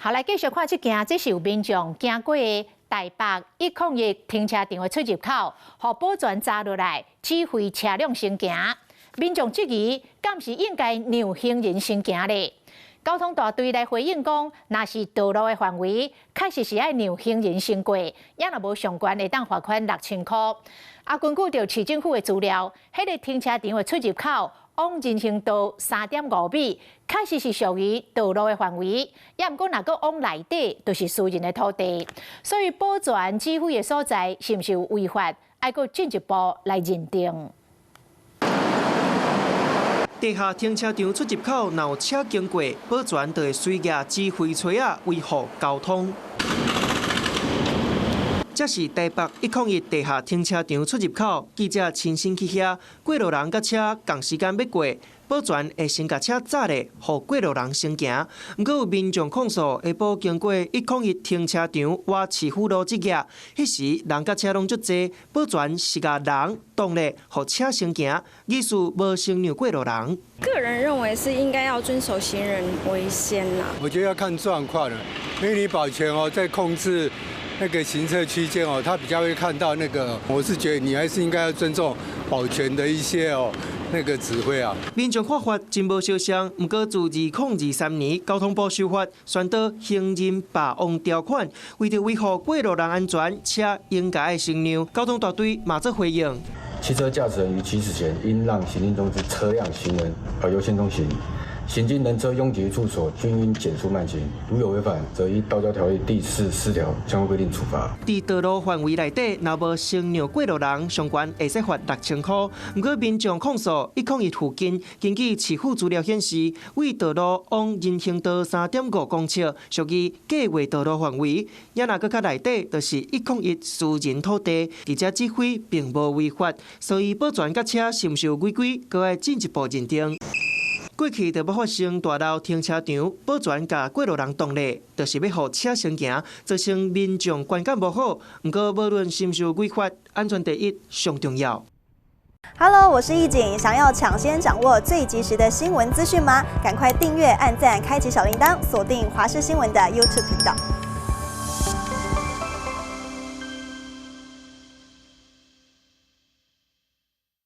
好，来继续看这件，这是有民众经过的台北101停车场的出入口，互保全查落来，指挥车辆先行。民众质疑，敢是应该让行人先行咧？交通大队来回应讲，若是道路的范围，确实是爱让行人先过，也若无相关会当罚款6000块。根据着市政府的资料，迄个停车场的出入口往人行道3.5米，确实是属于道路的范围。也毋过，若个往内底，就是私人的土地。所以，保全指挥的所在是毋是有违法，爱搁进一步来认定。地下停车场出入口若有车经过，保全就会随举指挥锤啊维护交通。这是台北101地下停车场出入口，记者亲身去遐，过路人甲车同时间要过，保全会先甲车刹咧，互过路人先行。毋过有民众控诉，下晡经过101停车场往市府路这个，迄时人甲车拢足济，保全是甲人动咧，互车先行，意思无先让过路人。个人认为是应该要遵守行人为先啦。我觉得要看状况了，因为你保全在控制那个行车区间他比较会看到那个。我是觉得你还是应该要尊重保全的一些那个指挥啊。民众看法真无相像，毋过自2023年交通部修法，宣导行人霸王条款，为着维护过路人安全，车应该爱先让。交通大队马上回应。汽车驾驶人于起始前，应让行进中之车辆、行人优先通行。行经人车拥挤处所，均应减速慢行。如有违反，则依《道交条例》第44条相关规定处罚。伫道路范围内底，若无先让过路人，相关会使罚6000块。毋过民众控诉101附近，根据市府资料显示，为道路往人行道3.5公尺，属于计划道路范围。也若搁较内底，就是101私人土地，记者指挥并无违法，所以保全甲车是毋是有违规，搁爱进一步认定。过去就要发生大楼停车场，保全甲过路人动咧，就是要互车先行，造成民众观感无好。毋过无论是毋是有违法，安全第一上重要。Hello， 我是易景，想要抢先掌握最及时的新闻资讯吗？赶快订阅、按赞、开启小铃铛，锁定华视新闻的 YouTube 频道。